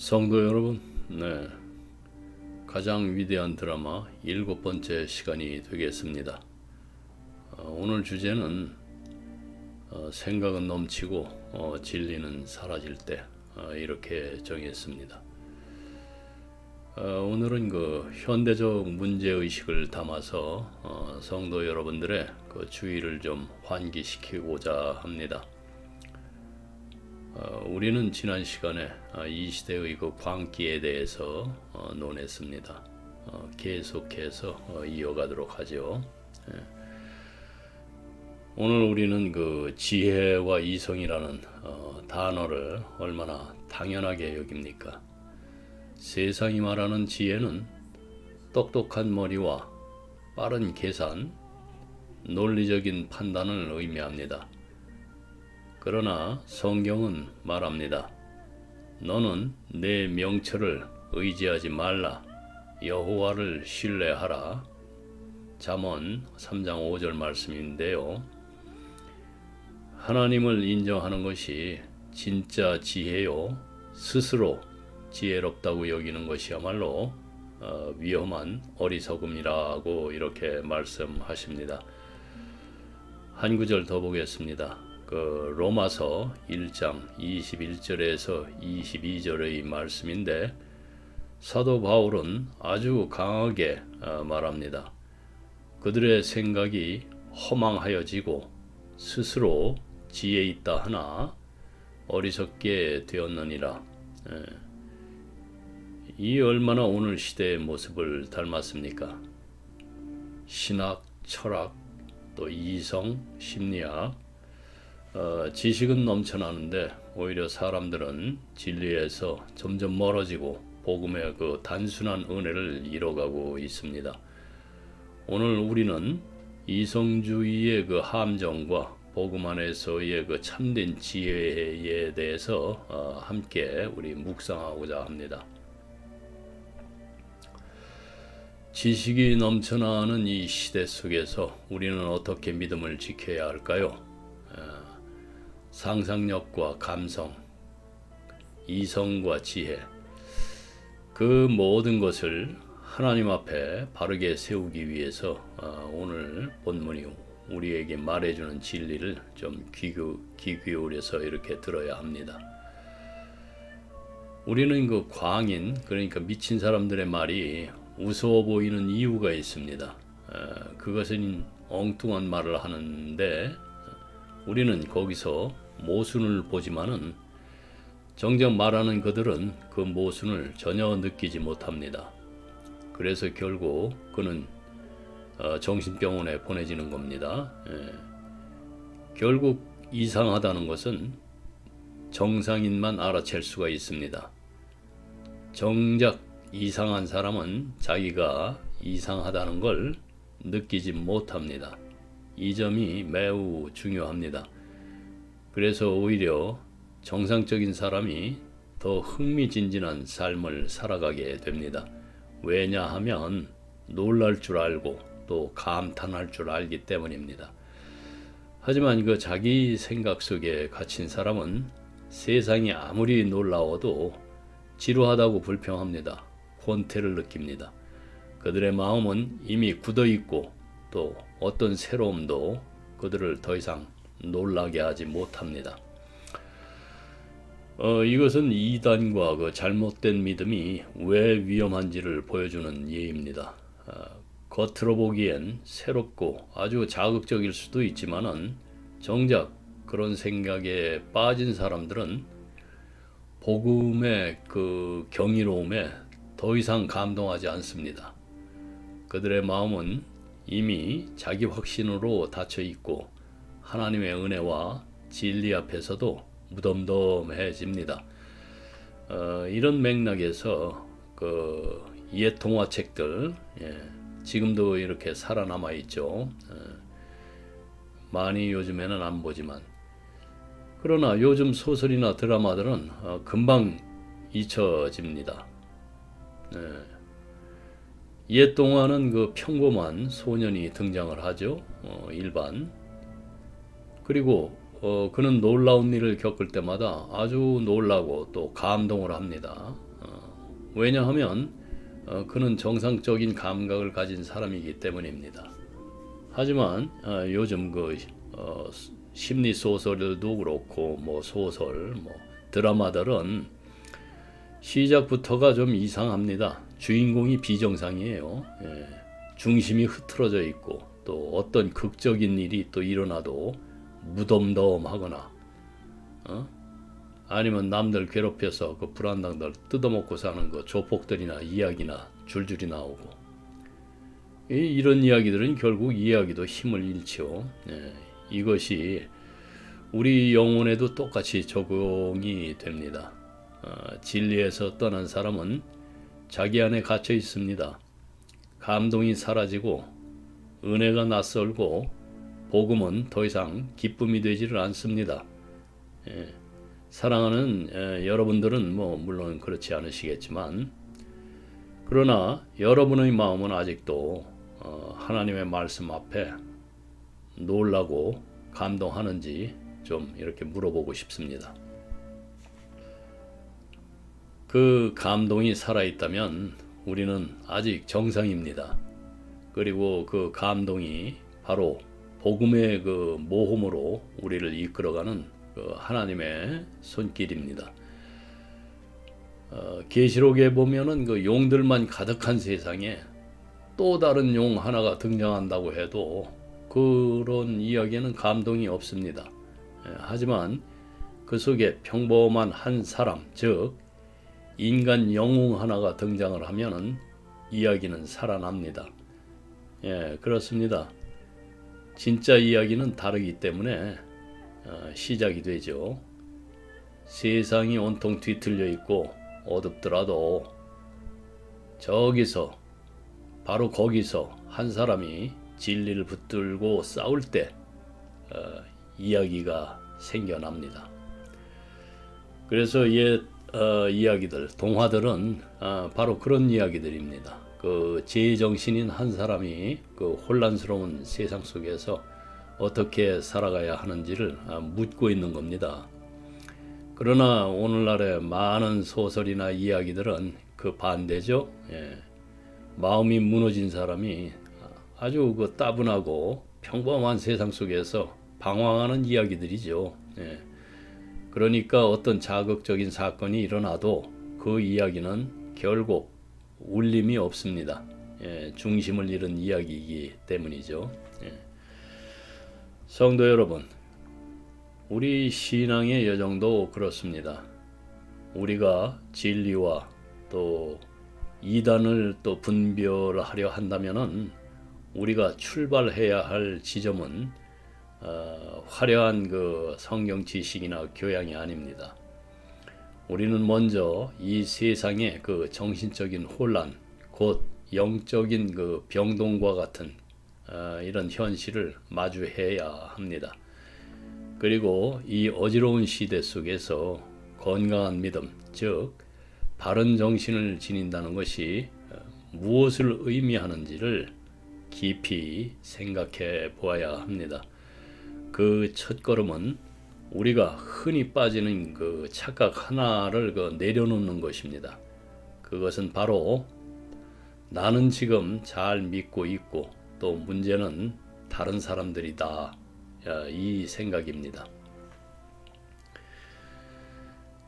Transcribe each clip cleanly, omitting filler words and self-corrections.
성도 여러분, 가장 위대한 드라마 7번째 시간이 되겠습니다. 오늘 주제는 생각은 넘치고 진리는 사라질 때, 이렇게 정했습니다. 오늘은 그 현대적 문제의식을 담아서 성도 여러분들의 그 주의를 좀 환기시키고자 합니다. 우리는 지난 시간에 이 시대의 그 광기에 대해서 논했습니다. 계속해서 이어가도록 하죠. 오늘 우리는 그 지혜와 이성이라는 단어를 얼마나 당연하게 여깁니까? 세상이 말하는 지혜는 똑똑한 머리와 빠른 계산, 논리적인 판단을 의미합니다. 그러나 성경은 말합니다. 너는 내 명철을 의지하지 말라. 여호와를 신뢰하라. 잠언 3장 5절 말씀인데요. 하나님을 인정하는 것이 진짜 지혜요. 스스로 지혜롭다고 여기는 것이야말로 위험한 어리석음이라고 이렇게 말씀하십니다. 한 구절 더 보겠습니다. 그 로마서 1장 21절에서 22절의 말씀인데 사도 바울은 아주 강하게 말합니다. 그들의 생각이 허망하여지고 스스로 지혜 있다 하나 어리석게 되었느니라. 이 얼마나 오늘 시대의 모습을 닮았습니까? 신학, 철학, 또 이성, 심리학, 지식은 넘쳐나는데 오히려 사람들은 진리에서 점점 멀어지고 복음의 그 단순한 은혜를 잃어가고 있습니다. 오늘 우리는 이성주의의 그 함정과 복음 안에서의 그 참된 지혜에 대해서 함께 우리 묵상하고자 합니다. 지식이 넘쳐나는 이 시대 속에서 우리는 어떻게 믿음을 지켜야 할까요? 상상력과 감성, 이성과 지혜, 그 모든 것을 하나님 앞에 바르게 세우기 위해서 오늘 본문이 우리에게 말해주는 진리를 좀 귀 기울여서 이렇게 들어야 합니다. 우리는 그 광인, 그러니까 미친 사람들의 말이 우스워 보이는 이유가 있습니다. 그것은 엉뚱한 말을 하는데 우리는 거기서 모순을 보지만은 정작 말하는 그들은 그 모순을 전혀 느끼지 못합니다. 그래서 결국 그는 정신병원에 보내지는 겁니다. 결국 이상하다는 것은 정상인만 알아챌 수가 있습니다. 정작 이상한 사람은 자기가 이상하다는 걸 느끼지 못합니다. 이 점이 매우 중요합니다. 그래서 오히려 정상적인 사람이 더 흥미진진한 삶을 살아가게 됩니다. 왜냐하면 놀랄 줄 알고 또 감탄할 줄 알기 때문입니다. 하지만 그 자기 생각 속에 갇힌 사람은 세상이 아무리 놀라워도 지루하다고 불평합니다. 권태를 느낍니다. 그들의 마음은 이미 굳어있고 또 어떤 새로움도 그들을 더 이상 놀라게 하지 못합니다. 이것은 이단과 그 잘못된 믿음이 왜 위험한지를 보여주는 예입니다. 겉으로 보기엔 새롭고 아주 자극적일 수도 있지만은 정작 그런 생각에 빠진 사람들은 복음의 그 경이로움에 더 이상 감동하지 않습니다. 그들의 마음은 이미 자기 확신으로 닫혀 있고 하나님의 은혜와 진리 앞에서도 무덤덤해집니다. 이런 맥락에서 그 옛 동화책들, 지금도 이렇게 살아남아 있죠. 많이 요즘에는 안 보지만 그러나 요즘 소설이나 드라마들은 금방 잊혀집니다. 옛 동화는 그 평범한 소년이 등장을 하죠. 일반. 그리고 그는 놀라운 일을 겪을 때마다 아주 놀라고 또 감동을 합니다. 왜냐하면 그는 정상적인 감각을 가진 사람이기 때문입니다. 하지만 요즘 심리 소설들도 그렇고 소설, 드라마들은 시작부터가 좀 이상합니다. 주인공이 비정상이에요. 중심이 흐트러져 있고 또 어떤 극적인 일이 또 일어나도 무덤덤하거나 아니면 남들 괴롭혀서 그 불안당들 뜯어먹고 사는 그 조폭들이나 이야기나 줄줄이 나오고 이런 이야기들은 결국 이야기도 힘을 잃죠. 이것이 우리 영혼에도 똑같이 적용이 됩니다. 진리에서 떠난 사람은 자기 안에 갇혀 있습니다. 감동이 사라지고 은혜가 낯설고 복음은 더 이상 기쁨이 되지를 않습니다. 사랑하는 여러분들은 물론 그렇지 않으시겠지만 그러나 여러분의 마음은 아직도 하나님의 말씀 앞에 놀라고 감동하는지 좀 이렇게 물어보고 싶습니다. 그 감동이 살아있다면 우리는 아직 정상입니다. 그리고 그 감동이 바로 복음의 그 모험으로 우리를 이끌어가는 그 하나님의 손길입니다. 계시록에 보면은 그 용들만 가득한 세상에 또 다른 용 하나가 등장한다고 해도 그런 이야기에는 감동이 없습니다. 하지만 그 속에 평범한 한 사람, 즉 인간 영웅 하나가 등장을 하면은 이야기는 살아납니다. 그렇습니다. 진짜 이야기는 다르기 때문에 시작이 되죠. 세상이 온통 뒤틀려 있고 어둡더라도 저기서 바로 거기서 한 사람이 진리를 붙들고 싸울 때 이야기가 생겨납니다. 그래서 옛 이야기들, 동화들은 바로 그런 이야기들입니다. 그 제정신인 한 사람이 그 혼란스러운 세상 속에서 어떻게 살아가야 하는지를 묻고 있는 겁니다. 그러나 오늘날의 많은 소설이나 이야기들은 그 반대죠. 마음이 무너진 사람이 아주 그 따분하고 평범한 세상 속에서 방황하는 이야기들이죠. 그러니까 어떤 자극적인 사건이 일어나도 그 이야기는 결국 울림이 없습니다. 중심을 잃은 이야기이기 때문이죠. 성도 여러분, 우리 신앙의 여정도 그렇습니다. 우리가 진리와 또 이단을 또 분별하려 한다면은 우리가 출발해야 할 지점은 화려한 그 성경 지식이나 교양이 아닙니다. 우리는 먼저 이 세상의 그 정신적인 혼란, 곧 영적인 그 병동과 같은 이런 현실을 마주해야 합니다. 그리고 이 어지러운 시대 속에서 건강한 믿음, 즉 바른 정신을 지닌다는 것이 무엇을 의미하는지를 깊이 생각해 보아야 합니다. 그 첫걸음은 우리가 흔히 빠지는 그 착각 하나를 내려놓는 것입니다. 그것은 바로 나는 지금 잘 믿고 있고 또 문제는 다른 사람들이다, 이 생각입니다.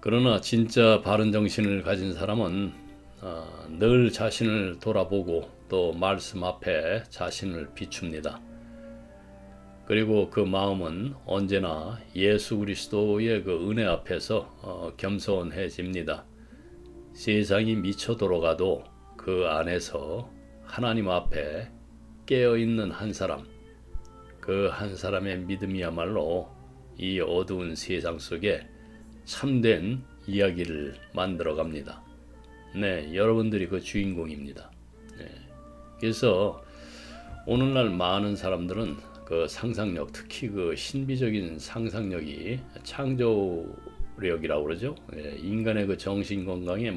그러나 진짜 바른 정신을 가진 사람은 늘 자신을 돌아보고 또 말씀 앞에 자신을 비춥니다. 그리고 그 마음은 언제나 예수 그리스도의 그 은혜 앞에서 겸손해집니다. 세상이 미쳐 돌아가도 그 안에서 하나님 앞에 깨어있는 한 사람, 그 한 사람의 믿음이야말로 이 어두운 세상 속에 참된 이야기를 만들어 갑니다. 여러분들이 그 주인공입니다. 그래서 오늘날 많은 사람들은 그 상상력, 특히 그 신비적인 상상력이 창조력이라고 그러죠. 인간의 그 정신 건강에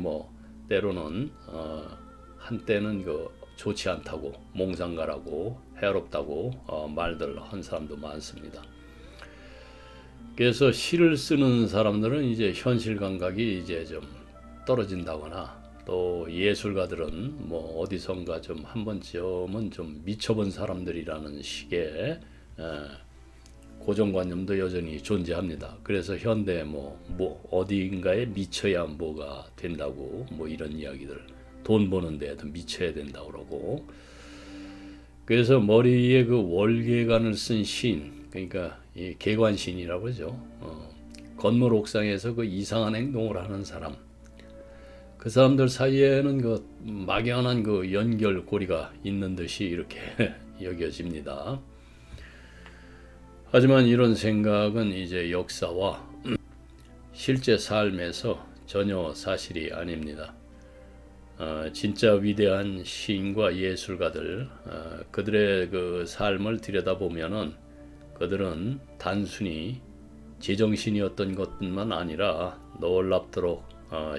때로는 한때는 그 좋지 않다고, 몽상가라고, 해롭다고 말들 한 사람도 많습니다. 그래서 시를 쓰는 사람들은 이제 현실 감각이 이제 좀 떨어진다거나 또 예술가들은 뭐 어디선가 좀 한 번쯤은 좀 미쳐본 사람들이라는 식의 고정관념도 여전히 존재합니다. 그래서 현대 뭐 어디인가에 미쳐야 뭐가 된다고 뭐 이런 이야기들, 돈 버는 데에도 미쳐야 된다고 그러고, 그래서 머리에 그 월계관을 쓴 시인, 그러니까 이 개관시인이라고 그러죠. 건물 옥상에서 그 이상한 행동을 하는 사람, 그 사람들 사이에는 그 막연한 그 연결고리가 있는 듯이 이렇게 여겨집니다. 하지만 이런 생각은 이제 역사와 실제 삶에서 전혀 사실이 아닙니다. 진짜 위대한 시인과 예술가들, 그들의 그 삶을 들여다보면은 그들은 단순히 제정신이었던 것뿐만 아니라 놀랍도록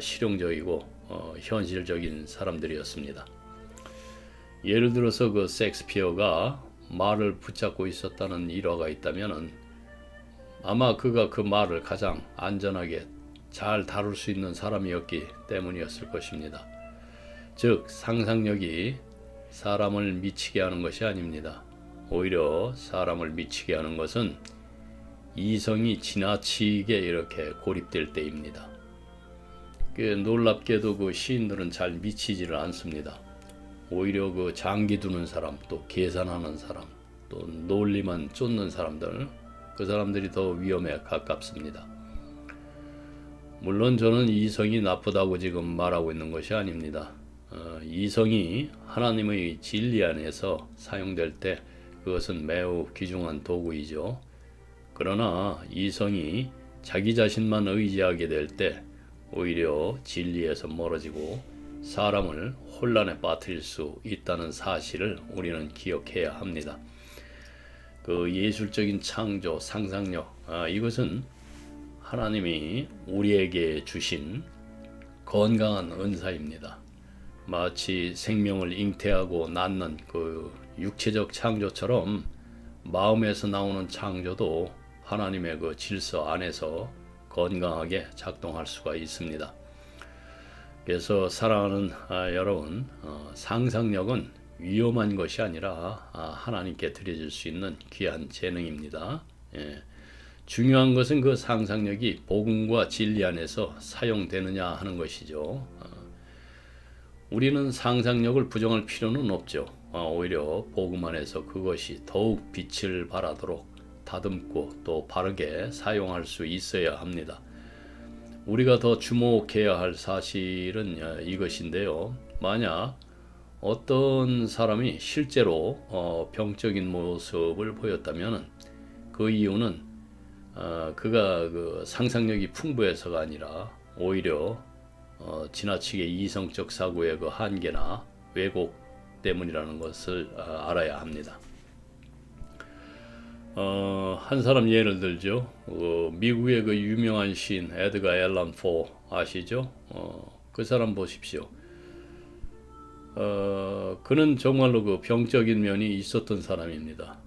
실용적이고 현실적인 사람들이었습니다. 예를 들어서 그 셰익스피어가 말을 붙잡고 있었다는 일화가 있다면은 아마 그가 그 말을 가장 안전하게 잘 다룰 수 있는 사람이었기 때문이었을 것입니다. 즉 상상력이 사람을 미치게 하는 것이 아닙니다. 오히려 사람을 미치게 하는 것은 이성이 지나치게 이렇게 고립될 때입니다. 놀랍게도 그 시인들은 잘 미치지를 않습니다. 오히려 그 장기 두는 사람, 또 계산하는 사람, 또 논리만 쫓는 사람들, 그 사람들이 더 위험에 가깝습니다. 물론 저는 이성이 나쁘다고 지금 말하고 있는 것이 아닙니다. 이성이 하나님의 진리 안에서 사용될 때 그것은 매우 귀중한 도구이죠. 그러나 이성이 자기 자신만 의지하게 될 때 오히려 진리에서 멀어지고 사람을 혼란에 빠뜨릴 수 있다는 사실을 우리는 기억해야 합니다. 그 예술적인 창조, 상상력, 이것은 하나님이 우리에게 주신 건강한 은사입니다. 마치 생명을 잉태하고 낳는 그 육체적 창조처럼 마음에서 나오는 창조도 하나님의 그 질서 안에서 건강하게 작동할 수가 있습니다. 그래서 사랑하는 여러분, 상상력은 위험한 것이 아니라 하나님께 드려질 수 있는 귀한 재능입니다. 중요한 것은 그 상상력이 복음과 진리 안에서 사용되느냐 하는 것이죠. 우리는 상상력을 부정할 필요는 없죠. 오히려 복음 안에서 그것이 더욱 빛을 발하도록 다듬고 또 바르게 사용할 수 있어야 합니다. 우리가 더 주목해야 할 사실은 이것인데요. 만약 어떤 사람이 실제로 병적인 모습을 보였다면 그 이유는 그가 그 상상력이 풍부해서가 아니라 오히려 지나치게 이성적 사고의 그 한계나 왜곡 때문이라는 것을 알아야 합니다. 한 사람 예를 들죠. 미국의 그 유명한 시인 에드가 앨런 포 아시죠? 그 사람 보십시오. 그는 정말로 그 병적인 면이 있었던 사람입니다.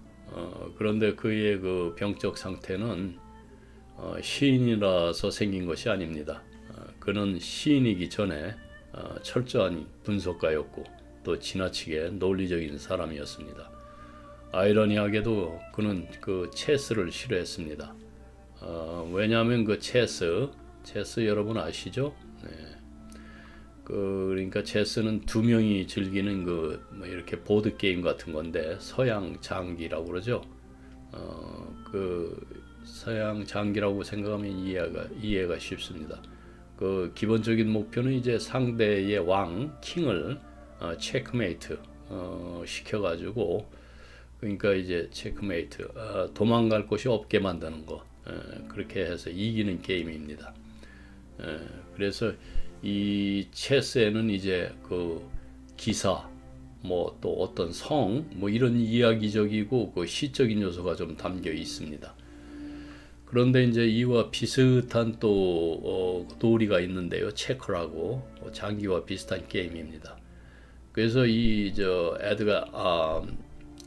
그런데 그의 그 병적 상태는 시인이라서 생긴 것이 아닙니다. 그는 시인이기 전에 철저한 분석가였고 또 지나치게 논리적인 사람이었습니다. 아이러니하게도 그는 그 체스를 싫어했습니다. 왜냐하면 그 체스 여러분 아시죠? 네. 그러니까 체스는 두 명이 즐기는 그 뭐 이렇게 보드 게임 같은 건데 서양 장기라고 그러죠. 그 서양 장기라고 생각하면 이해가 쉽습니다. 그 기본적인 목표는 이제 상대의 왕 킹을 체크메이트 시켜가지고, 그러니까 이제 체크메이트 도망갈 곳이 없게 만드는 거, 그렇게 해서 이기는 게임입니다. 그래서 이 체스에는 이제 그 기사 뭐 또 어떤 성 뭐 이런 이야기적이고 그 시적인 요소가 좀 담겨 있습니다. 그런데 이제 이와 비슷한 또 놀이가 있는데요. 체커라고 장기와 비슷한 게임입니다. 그래서 이 에드가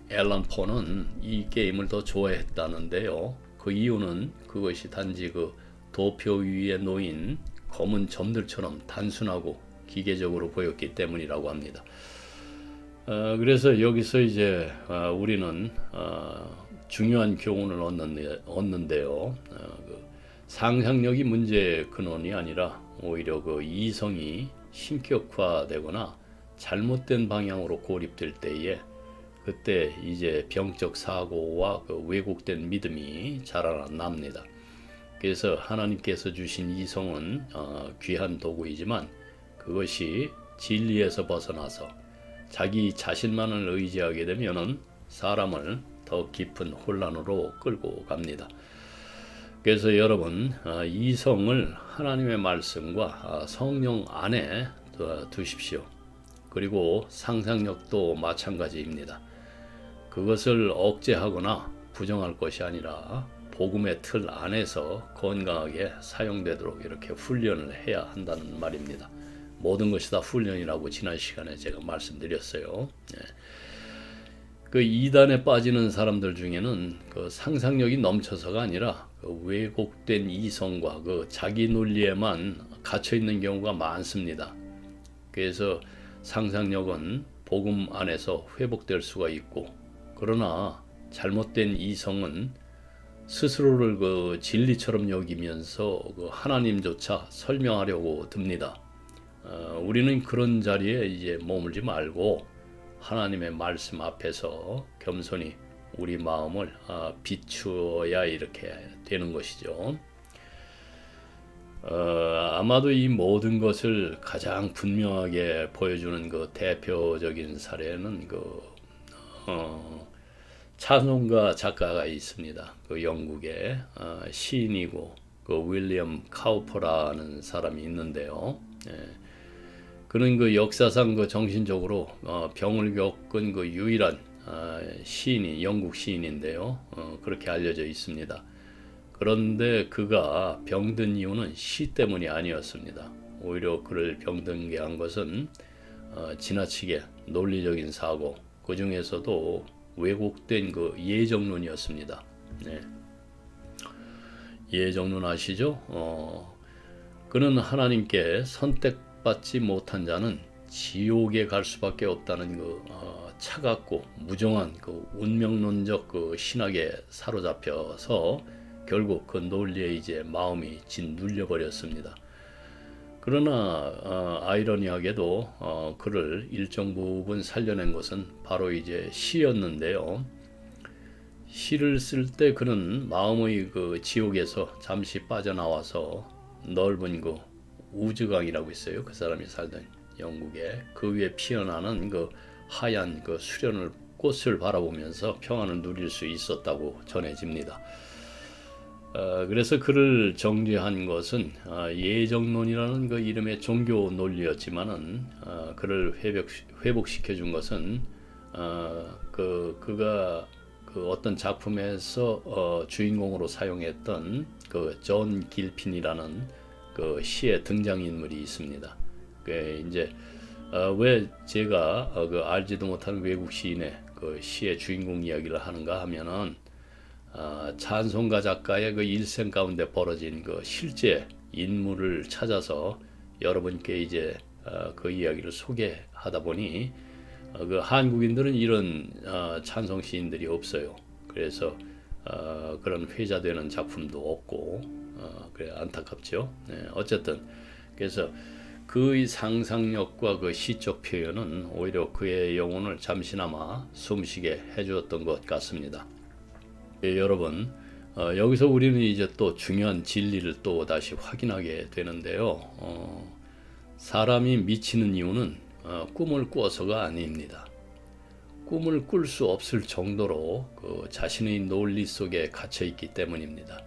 앨런 포는 이 게임을 더 좋아했다는데요. 그 이유는 그것이 단지 그 도표 위에 놓인 검은 점들처럼 단순하고 기계적으로 보였기 때문이라고 합니다. 그래서 여기서 이제 우리는 중요한 교훈을 얻는데요. 그 상상력이 문제의 근원이 아니라 오히려 그 이성이 신격화되거나 잘못된 방향으로 고립될 때에 그때 이제 병적 사고와 그 왜곡된 믿음이 자라납니다. 그래서 하나님께서 주신 이성은 귀한 도구이지만 그것이 진리에서 벗어나서 자기 자신만을 의지하게 되면은 사람을 더 깊은 혼란으로 끌고 갑니다. 그래서 여러분 이성을 하나님의 말씀과 성령 안에 두십시오. 그리고 상상력도 마찬가지입니다. 그것을 억제하거나 부정할 것이 아니라 복음의 틀 안에서 건강하게 사용되도록 이렇게 훈련을 해야 한다는 말입니다. 모든 것이 다 훈련이라고 지난 시간에 제가 말씀드렸어요. 그 이단에 빠지는 사람들 중에는 그 상상력이 넘쳐서가 아니라 그 왜곡된 이성과 그 자기 논리에만 갇혀 있는 경우가 많습니다. 그래서 상상력은 복음 안에서 회복될 수가 있고, 그러나 잘못된 이성은 스스로를 그 진리처럼 여기면서 그 하나님조차 설명하려고 듭니다. 우리는 그런 자리에 이제 머물지 말고 하나님의 말씀 앞에서 겸손히 우리 마음을 비추어야 이렇게 되는 것이죠. 아마도 이 모든 것을 가장 분명하게 보여주는 그 대표적인 사례는 그 찬송가 작가가 있습니다. 그 영국의 시인이고 그 윌리엄 카우퍼라는 사람이 있는데요. 그는 그 역사상 그 정신적으로 병을 겪은 그 유일한 시인이 영국 시인인데요. 그렇게 알려져 있습니다. 그런데 그가 병든 이유는 시 때문이 아니었습니다. 오히려 그를 병들게 한 것은 지나치게 논리적인 사고, 그 중에서도 왜곡된 그 예정론이었습니다. 네. 예정론 아시죠? 그는 하나님께 선택받지 못한 자는 지옥에 갈 수밖에 없다는 그 차갑고 무정한 그 운명론적 그 신학에 사로잡혀서 결국 그 논리에 이제 마음이 짓눌려 버렸습니다. 그러나 아이러니하게도 그를 일정 부분 살려낸 것은 바로 이제 시였는데요. 시를 쓸 때 그는 마음의 그 지옥에서 잠시 빠져나와서 넓은 그 우즈강이라고 있어요. 그 사람이 살던 영국에 그 위에 피어나는 그 하얀 그 수련을 꽃을 바라보면서 평안을 누릴 수 있었다고 전해집니다. 그래서 그를 정죄한 것은 예정론이라는 그 이름의 종교 논리였지만은 그를 회복시켜 준 것은 그가 그 어떤 작품에서 주인공으로 사용했던 그 존 길핀이라는 그 시의 등장인물이 있습니다. 그 이제 왜 제가 그 알지도 못한 외국 시인의 그 시의 주인공 이야기를 하는가 하면은 찬송가 작가의 그 일생 가운데 벌어진 그 실제 인물을 찾아서 여러분께 이제 그 이야기를 소개하다 보니 그 한국인들은 이런 찬송 시인들이 없어요. 그래서 그런 회자되는 작품도 없고 그래 안타깝죠. 네, 어쨌든 그래서 그의 상상력과 그 시적 표현은 오히려 그의 영혼을 잠시나마 숨쉬게 해주었던 것 같습니다. 여러분 여기서 우리는 이제 또 중요한 진리를 또 다시 확인하게 되는데요. 사람이 미치는 이유는 꿈을 꾸어서가 아닙니다. 꿈을 꿀 수 없을 정도로 그 자신의 논리 속에 갇혀 있기 때문입니다.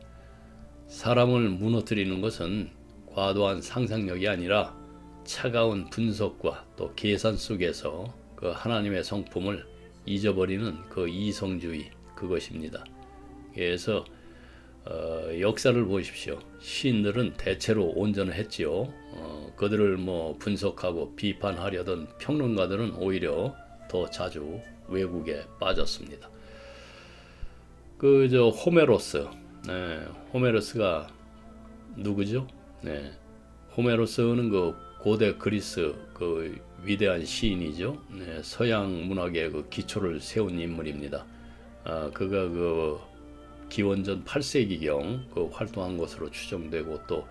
사람을 무너뜨리는 것은 과도한 상상력이 아니라 차가운 분석과 또 계산 속에서 그 하나님의 성품을 잊어버리는 그 이성주의, 그것입니다. 그래서 역사를 보십시오. 시인들은 대체로 온전을 했지요. 그들을 뭐 분석하고 비판하려던 평론가들은 오히려 더 자주 왜곡에 빠졌습니다. 그 호메로스, 호메로스가 누구죠? 호메로스는 그 고대 그리스 그 위대한 시인이죠. 네, 서양 문학의 그 기초를 세운 인물입니다. 그가 그 기원전 8세기경 그 활동한 것으로 추정되고, 또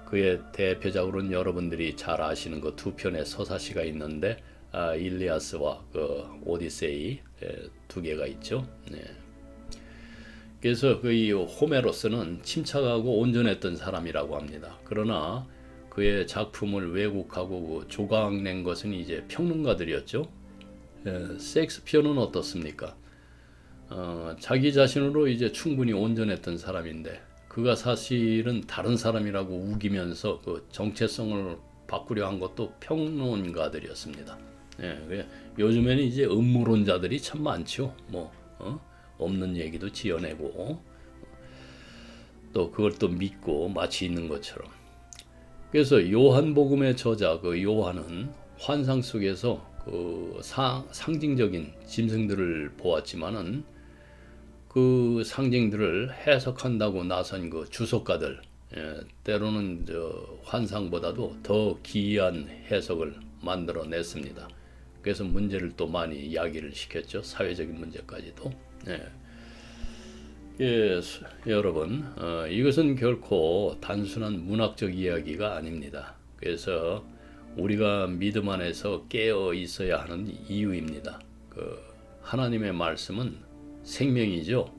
그의 대표작으로는 여러분들이 잘 아시는 그 두 편의 서사시가 있는데, 일리아스와 그 오디세이 두 개가 있죠. 네. 그래서 그 이 호메로스는 침착하고 온전했던 사람이라고 합니다. 그러나 그의 작품을 왜곡하고 그 조각낸 것은 이제 평론가들이었죠. 셰익스피어는 어떻습니까? 자기 자신으로 이제 충분히 온전했던 사람인데, 그가 사실은 다른 사람이라고 우기면서 그 정체성을 바꾸려 한 것도 평론가들이었습니다. 요즘에는 이제 음모론자들이 참 많죠. 없는 얘기도 지어내고 또 그걸 또 믿고 마치 있는 것처럼. 그래서 요한복음의 저자 그 요한은 환상 속에서 그 상징적인 짐승들을 보았지만은 그 상징들을 해석한다고 나선 그 주석가들, 때로는 환상보다도 더 기이한 해석을 만들어냈습니다. 그래서 문제를 또 많이 야기를 시켰죠. 사회적인 문제까지도. 여러분, 이것은 결코 단순한 문학적 이야기가 아닙니다. 그래서 우리가 믿음 안에서 깨어 있어야 하는 이유입니다. 하나님의 말씀은 생명이죠.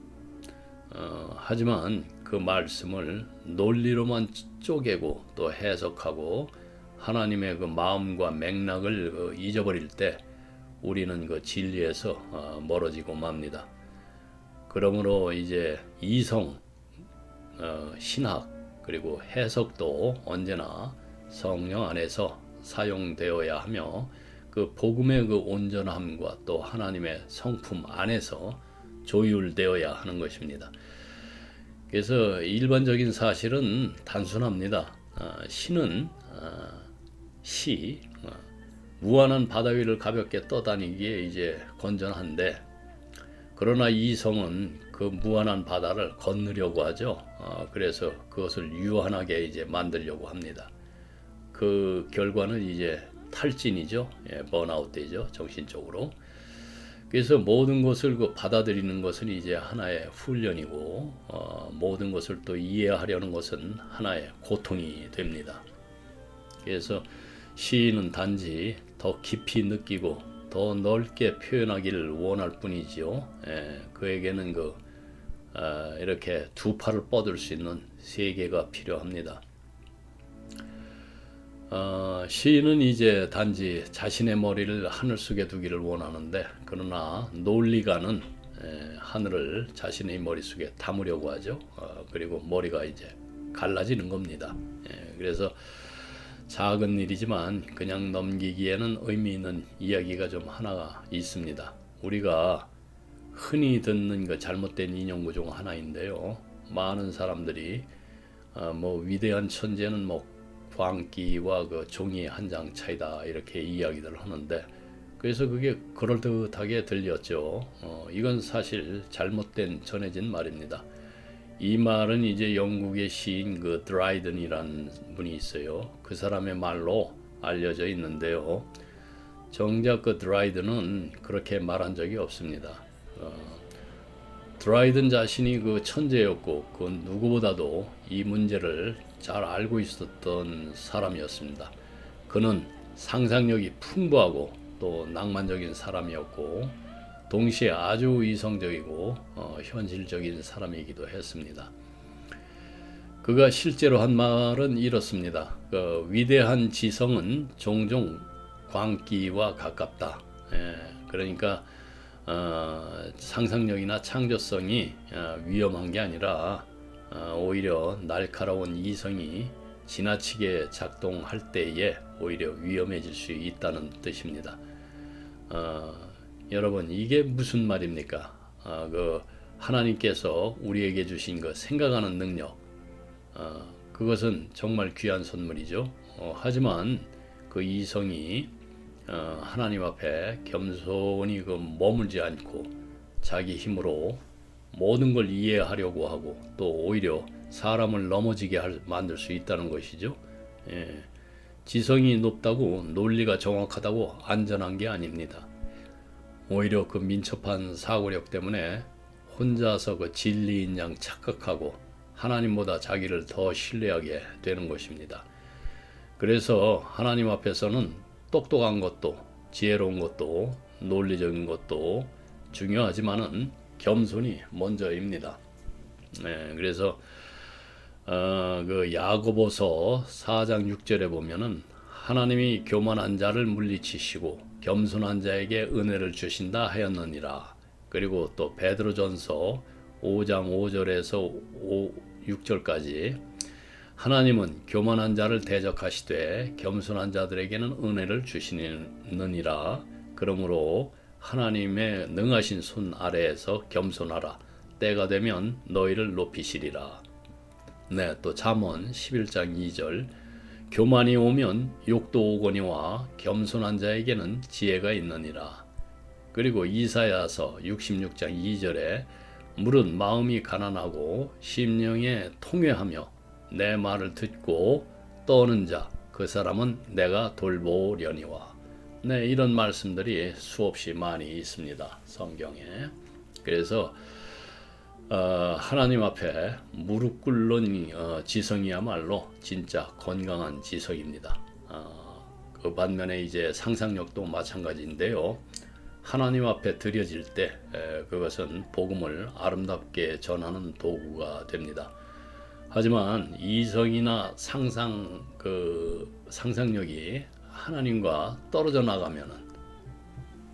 하지만 그 말씀을 논리로만 쪼개고 또 해석하고 하나님의 그 마음과 맥락을 잊어버릴 때 우리는 그 진리에서 멀어지고 맙니다. 그러므로 이제 이성, 신학 그리고 해석도 언제나 성령 안에서 사용되어야 하며, 그 복음의 그 온전함과 또 하나님의 성품 안에서 조율되어야 하는 것입니다. 그래서 일반적인 사실은 단순합니다. 신은 무한한 바다 위를 가볍게 떠다니기에 이제 건전한데, 그러나 이성은 그 무한한 바다를 건너려고 하죠. 그래서 그것을 유한하게 이제 만들려고 합니다. 그 결과는 이제 탈진이죠. 번아웃 되죠, 정신적으로. 그래서 모든 것을 그 받아들이는 것은 이제 하나의 훈련이고, 모든 것을 또 이해하려는 것은 하나의 고통이 됩니다. 그래서 시인은 단지 더 깊이 느끼고 더 넓게 표현하기를 원할 뿐이지요. 그에게는 이렇게 두 팔을 뻗을 수 있는 세계가 필요합니다. 시인은 이제 단지 자신의 머리를 하늘 속에 두기를 원하는데, 그러나 논리가는 하늘을 자신의 머릿속에 담으려고 하죠. 그리고 머리가 이제 갈라지는 겁니다. 그래서 작은 일이지만 그냥 넘기기에는 의미 있는 이야기가 좀 하나가 있습니다. 우리가 흔히 듣는 그 잘못된 인용구 중 하나인데요. 많은 사람들이 위대한 천재는 광기와 그 종이 한 장 차이다 이렇게 이야기를 하는데, 그래서 그게 그럴듯하게 들렸죠. 이건 사실 잘못된 전해진 말입니다. 이 말은 이제 영국의 시인 그 드라이든이라는 분이 있어요. 그 사람의 말로 알려져 있는데요. 정작 그 드라이든은 그렇게 말한 적이 없습니다. 드라이든 자신이 그 천재였고 그 누구보다도 이 문제를 잘 알고 있었던 사람이었습니다. 그는 상상력이 풍부하고 또 낭만적인 사람이었고, 동시에 아주 이성적이고 현실적인 사람이기도 했습니다. 그가 실제로 한 말은 이렇습니다. 위대한 지성은 종종 광기와 가깝다. 그러니까 상상력이나 창조성이 위험한 게 아니라 오히려 날카로운 이성이 지나치게 작동할 때에 오히려 위험해질 수 있다는 뜻입니다. 여러분, 이게 무슨 말입니까? 하나님께서 우리에게 주신 그 생각하는 능력, 그것은 정말 귀한 선물이죠. 하지만 그 이성이 하나님 앞에 겸손히 머물지 않고 자기 힘으로 모든 걸 이해하려고 하고 또 오히려 사람을 넘어지게 만들 수 있다는 것이죠. 지성이 높다고 논리가 정확하다고 안전한 게 아닙니다. 오히려 그 민첩한 사고력 때문에 혼자서 그 진리인 양 착각하고 하나님보다 자기를 더 신뢰하게 되는 것입니다. 그래서 하나님 앞에서는 똑똑한 것도 지혜로운 것도 논리적인 것도 중요하지만은 겸손이 먼저입니다. 그래서 그 야고보서 4장 6절에 보면은 하나님이 교만한 자를 물리치시고 겸손한 자에게 은혜를 주신다 하였느니라. 그리고 또 베드로전서 5장 5절에서 6절까지 하나님은 교만한 자를 대적하시되 겸손한 자들에게는 은혜를 주시느니라. 그러므로 하나님의 능하신 손 아래에서 겸손하라. 때가 되면 너희를 높이시리라. 또 잠언 11장 2절 교만이 오면 욕도 오거니와 겸손한 자에게는 지혜가 있느니라. 그리고 이사야서 66장 2절에 물은 마음이 가난하고 심령에 통회하며 내 말을 듣고 떠는 자 그 사람은 내가 돌보려니와. 이런 말씀들이 수없이 많이 있습니다, 성경에. 그래서 하나님 앞에 무릎 꿇는 지성이야말로 진짜 건강한 지성입니다. 그 반면에 이제 상상력도 마찬가지인데요. 하나님 앞에 드려질 때 그것은 복음을 아름답게 전하는 도구가 됩니다. 하지만 이성이나 상상력이 하나님과 떨어져 나가면은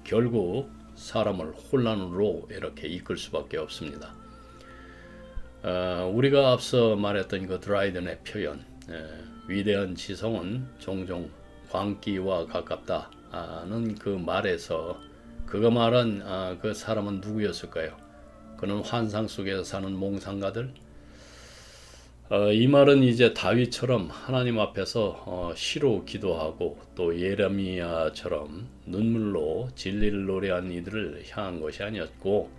결국 사람을 혼란으로 이렇게 이끌 수밖에 없습니다. 우리가 앞서 말했던 그 드라이든의 표현, 위대한 지성은 종종 광기와 가깝다는 그 말에서 그가 말한 그 사람은 누구였을까요? 그는 환상 속에서 사는 몽상가들? 이 말은 이제 다윗처럼 하나님 앞에서 시로 기도하고 또 예레미야처럼 눈물로 진리를 노래한 이들을 향한 것이 아니었고,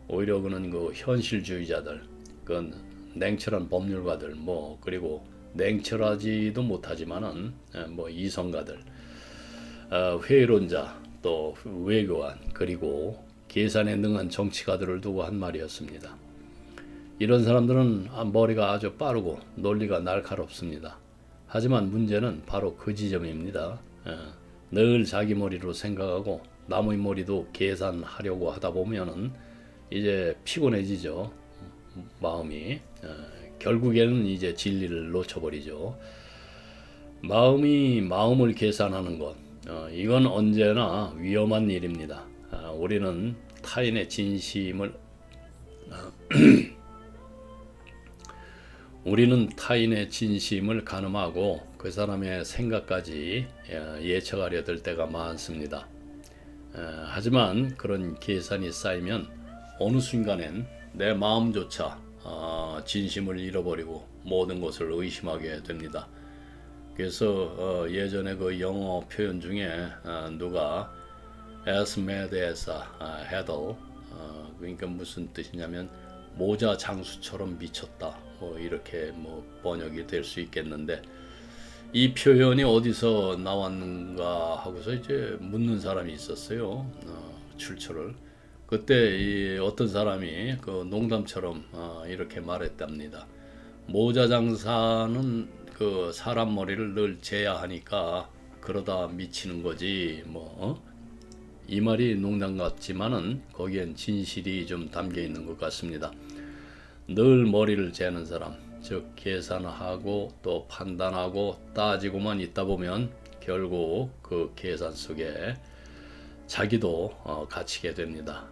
오히려 그는 그 현실주의자들, 그 냉철한 법률가들, 그리고 냉철하지도 못하지만은 이성가들, 회의론자, 또 외교관, 그리고 계산에 능한 정치가들을 두고 한 말이었습니다. 이런 사람들은 머리가 아주 빠르고 논리가 날카롭습니다. 하지만 문제는 바로 그 지점입니다. 늘 자기 머리로 생각하고 남의 머리도 계산하려고 하다 보면은 이제 피곤해지죠. 마음이. 결국에는 이제 진리를 놓쳐버리죠. 마음을 계산하는 것, 이건 언제나 위험한 일입니다. 우리는 타인의 진심을 가늠하고 그 사람의 생각까지 예측하려 들 때가 많습니다. 하지만 그런 계산이 쌓이면 어느 순간엔 내 마음조차 진심을 잃어버리고 모든 것을 의심하게 됩니다. 그래서 예전에 그 영어 표현 중에 누가 as mad as a haddle, 그러니까 무슨 뜻이냐면 모자 장수처럼 미쳤다, 이렇게 번역이 될 수 있겠는데, 이 표현이 어디서 나왔는가 하고서 이제 묻는 사람이 있었어요. 출처를. 그때 어떤 사람이 그 농담처럼 이렇게 말했답니다. 모자 장사는 그 사람 머리를 늘 재야 하니까 그러다 미치는 거지 이 말이 농담 같지만은 거기엔 진실이 좀 담겨 있는 것 같습니다. 늘 머리를 재는 사람, 즉 계산하고 또 판단하고 따지고만 있다 보면 결국 그 계산 속에 자기도 갇히게 됩니다.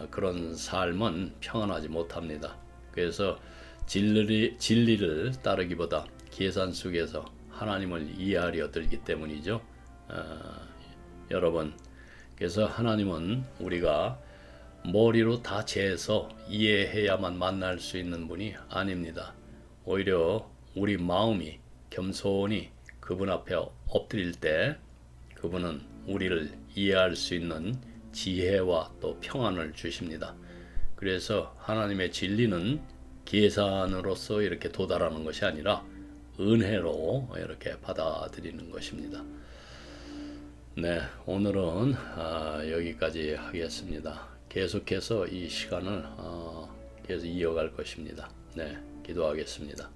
그런 삶은 평안하지 못합니다. 그래서 진리를 따르기보다 계산 속에서 하나님을 이해하려 들기 때문이죠. 여러분, 그래서 하나님은 우리가 머리로 다 재서 이해해야만 만날 수 있는 분이 아닙니다. 오히려 우리 마음이 겸손히 그분 앞에 엎드릴 때 그분은 우리를 이해할 수 있는 지혜와 또 평안을 주십니다. 그래서 하나님의 진리는 계산으로서 이렇게 도달하는 것이 아니라 은혜로 이렇게 받아들이는 것입니다. 네, 오늘은 여기까지 하겠습니다. 계속해서 이 시간을 계속 이어갈 것입니다. 네, 기도하겠습니다.